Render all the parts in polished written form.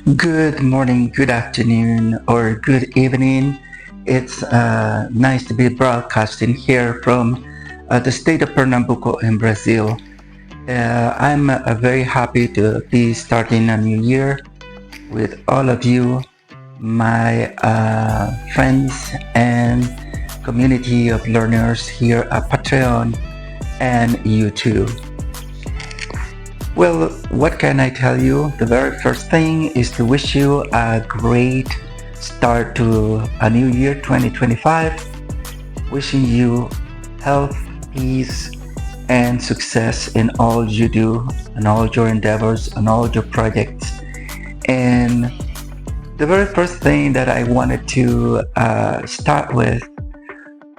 Good morning, good afternoon, or good evening. It's nice to be broadcasting here from the state of Pernambuco in Brazil. I'm very happy to be starting a new year with all of you, my friends and community of learners here at Patreon and YouTube. Well, what can I tell you? The very first thing is to wish you a great start to a new year 2025. Wishing you health, peace, and success in all you do, and all your endeavors, and all your projects. And the very first thing that I wanted to start with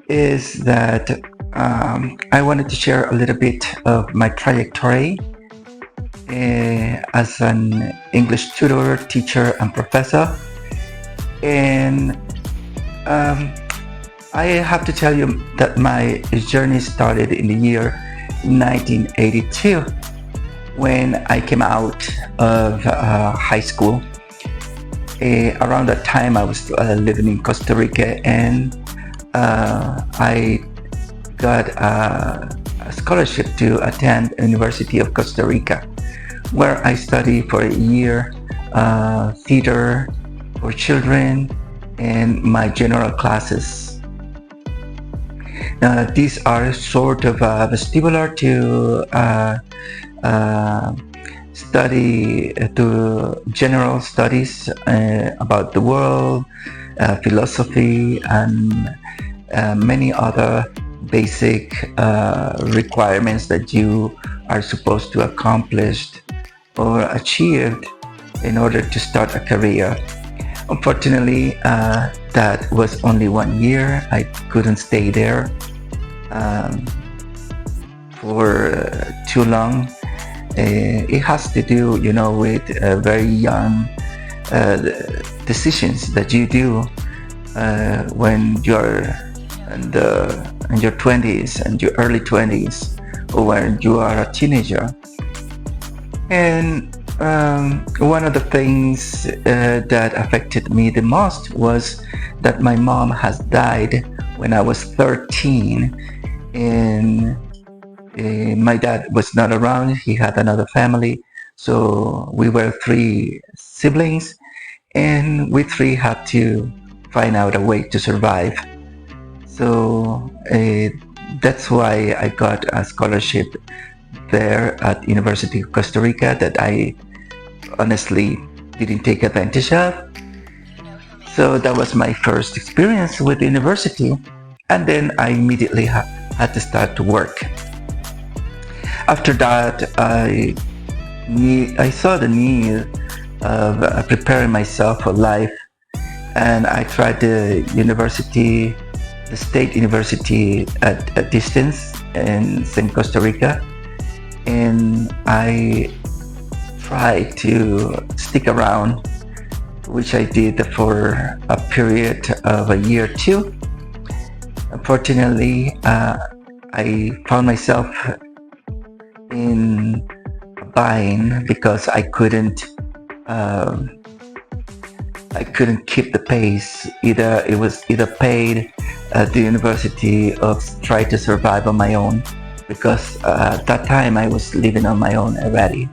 is that I wanted to share a little bit of my trajectory as an English tutor, teacher, and professor. And I have to tell you that my journey started in the year 1982 when I came out of high school. Around that time, I was living in Costa Rica, and I got a scholarship to attend University of Costa Rica, where I studied for a year theater for children and my general classes. These are sort of vestibular to study to general studies about the world, philosophy, and many other basic requirements that you are supposed to accomplish or achieved in order to start a career. Unfortunately, that was only 1 year. I couldn't stay there for too long. It has to do, with very young decisions that you do when you're in your 20s and your early 20s, or when you are a teenager. And one of the things that affected me the most was that my mom has died when I was 13, and my dad was not around. He had another family, so we were 3 siblings, and we 3 had to find out a way to survive. So that's why I got a scholarship there at University of Costa Rica that I honestly didn't take advantage of. So that was my first experience with the university, and then I immediately had to start to work. After that, I saw the need of preparing myself for life, and I tried the state university at a distance in Costa Rica, and I tried to stick around, which I did for a period of a year or two. Unfortunately, I found myself in a bind because I couldn't keep the pace. It was either paid at the university or try to survive on my own, because at that time I was living on my own already.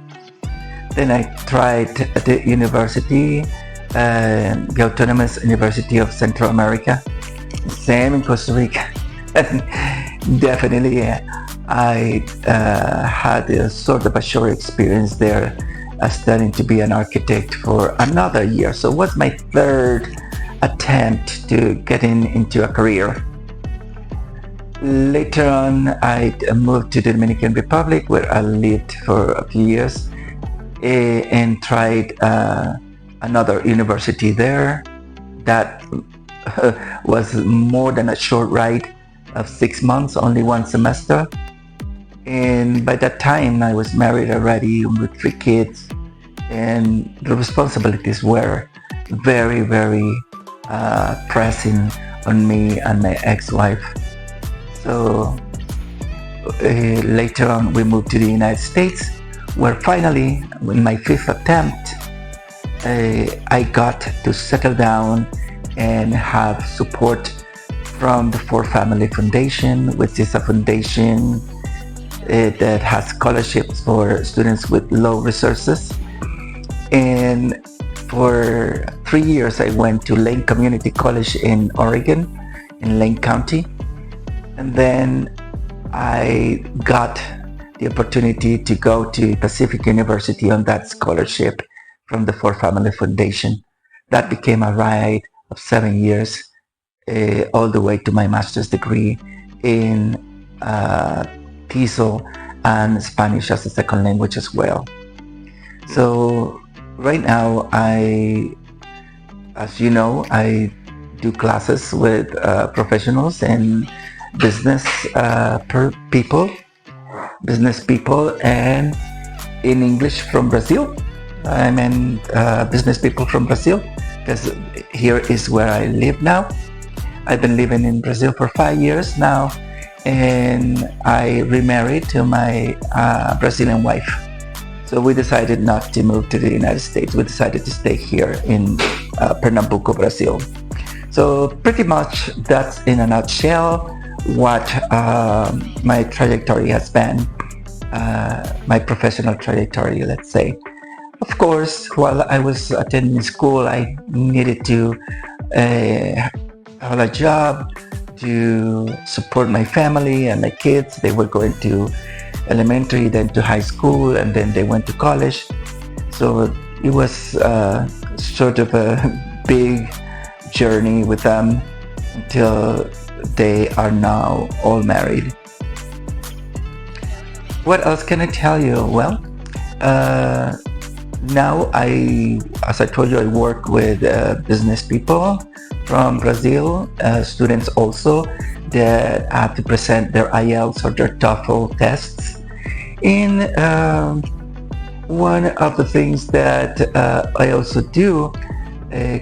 Then I tried the university, the Autonomous University of Central America, same in Costa Rica. And definitely I had a sort of a short experience there, studying to be an architect for another year. So it was my third attempt to getting into a career. Later on, I moved to the Dominican Republic, where I lived for a few years, and tried another university there. That was more than a short ride of 6 months, only 1 semester. And by that time, I was married already with 3 kids, and the responsibilities were very, very pressing on me and my ex-wife. So later on, we moved to the United States, where finally, in my 5th attempt, I got to settle down and have support from the For Family Foundation, which is a foundation that has scholarships for students with low resources. And for 3 years, I went to Lane Community College in Oregon, in Lane County. And then I got the opportunity to go to Pacific University on that scholarship from the For Family Foundation. That became a ride of 7 years, all the way to my master's degree in TESOL and Spanish as a second language as well. So right now, as you know, I do classes with professionals and business people, and in English from Brazil. I mean business people from Brazil, because here is where I live now. I've been living in Brazil for 5 years now, and I remarried to my Brazilian wife. So we decided not to move to the United States. We decided to stay here in Pernambuco, Brazil. So pretty much that's in a nutshell what my trajectory has been, my professional trajectory, let's say. Of course, while I was attending school, I needed to have a job to support my family and my kids. They were going to elementary, then to high school, and then they went to college. So it was sort of a big journey with them until they are now all married. What else can I tell you? Well, now as I told you, I work with business people from Brazil, students also that have to present their IELTS or their TOEFL tests. And one of the things that I also do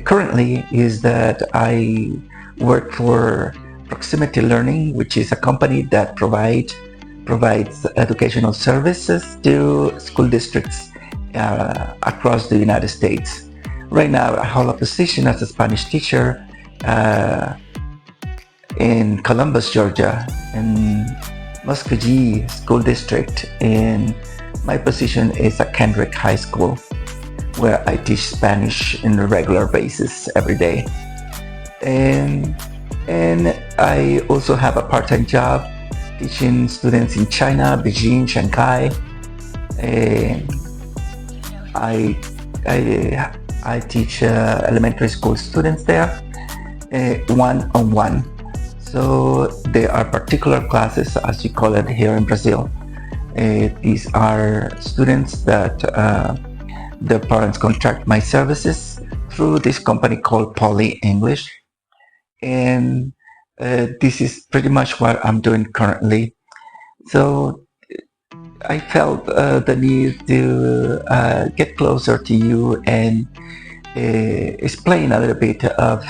currently is that I work for Proximity Learning, which is a company that provides educational services to school districts across the United States. Right now, I hold a position as a Spanish teacher in Columbus, Georgia, in Muskogee School District, and my position is at Kendrick High School, where I teach Spanish on a regular basis every day. And I also have a part-time job teaching students in China, Beijing, Shanghai. I teach elementary school students there one-on-one. So there are particular classes, as you call it here in Brazil. These are students that their parents contract my services through this company called Poly English. And this is pretty much what I'm doing currently. So I felt the need to get closer to you and explain a little bit of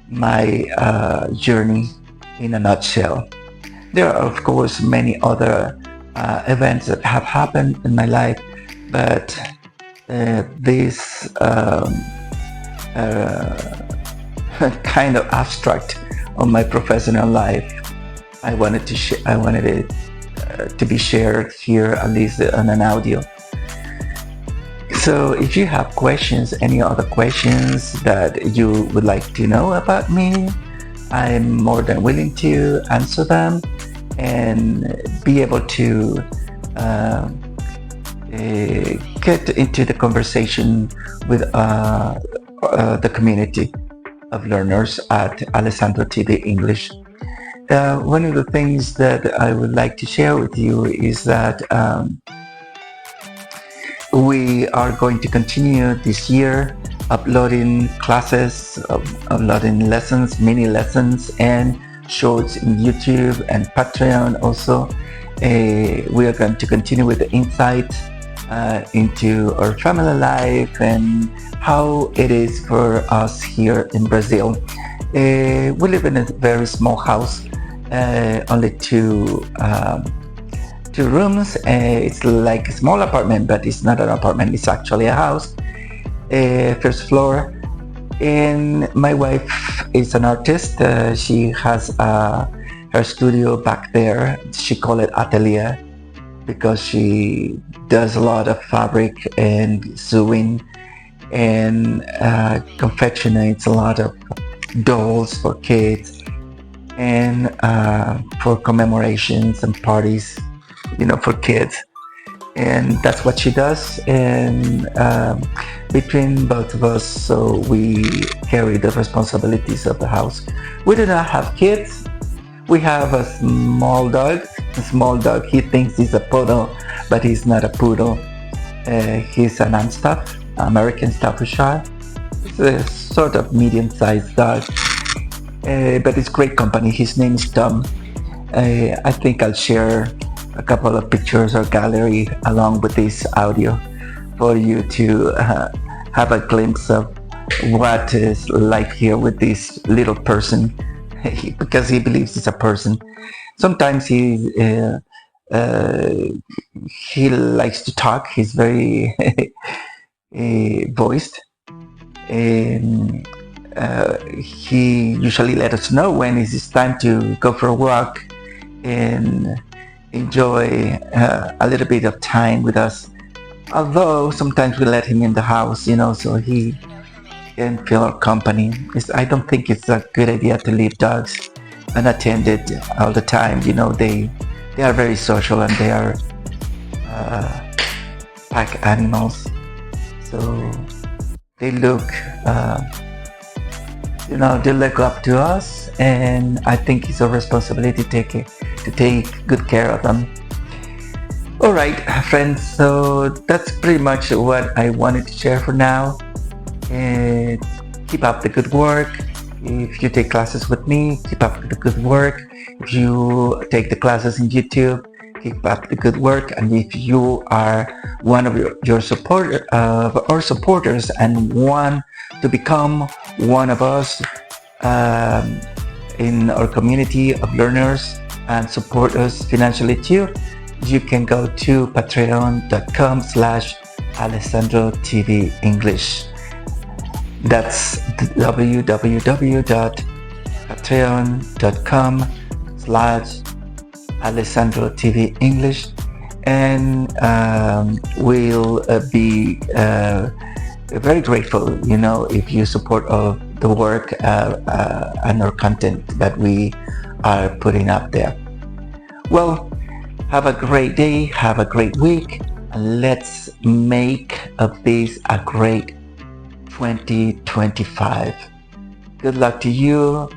my journey in a nutshell. There are, of course, many other events that have happened in my life, but this kind of abstract of my professional life, I wanted it to be shared here, at least on an audio. So if you have questions, any other questions that you would like to know about me, I'm more than willing to answer them and be able to get into the conversation with the community of learners at Alessandro TV English. One of the things that I would like to share with you is that we are going to continue this year uploading classes, uploading lessons, mini lessons, and shorts in YouTube and Patreon also. We are going to continue with the insights into our family life and how it is for us here in Brazil. We live in a very small house, only two rooms. It's like a small apartment, but it's not an apartment, it's actually a house. first floor. And my wife is an artist. She has her studio back there. She call it atelier because she does a lot of fabric and sewing and confectionates a lot of dolls for kids and for commemorations and parties, for kids. And that's what she does. And between both of us, so we carry the responsibilities of the house. We do not have kids. We have a small dog. A small dog. He thinks he's a poodle, but he's not a poodle. He's an Amstaff, American Staffordshire. It's a sort of medium-sized dog, but it's great company. His name is Tom. I think I'll share a couple of pictures or gallery along with this audio for you to have a glimpse of what is like here with this little person because he believes he's a person. Sometimes he likes to talk. He's very voiced, and he usually let us know when it's time to go for a walk and enjoy a little bit of time with us. Although sometimes we let him in the house, so he can feel our company. I don't think it's a good idea to leave dogs unattended all the time. They are very social and they are pack animals. So they look they look up to us, and I think it's our responsibility to take good care of them. All right, friends, so that's pretty much what I wanted to share for now. And keep up the good work. If you take classes with me, keep up the good work. If you take the classes in YouTube, keep up the good work. And if you are one of your supporters and want to become one of us in our community of learners and support us financially too, you can go to patreon.com/AlessandroTVEnglish. That's www.patreon.com/AlessandroTVEnglish, and we'll be very grateful, if you support the work and our content that we are putting up there. Well, have a great day, have a great week, and let's make of this a great 2025. Good luck to you,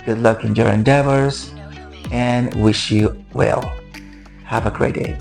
good luck in your endeavors, and wish you well. Have a great day.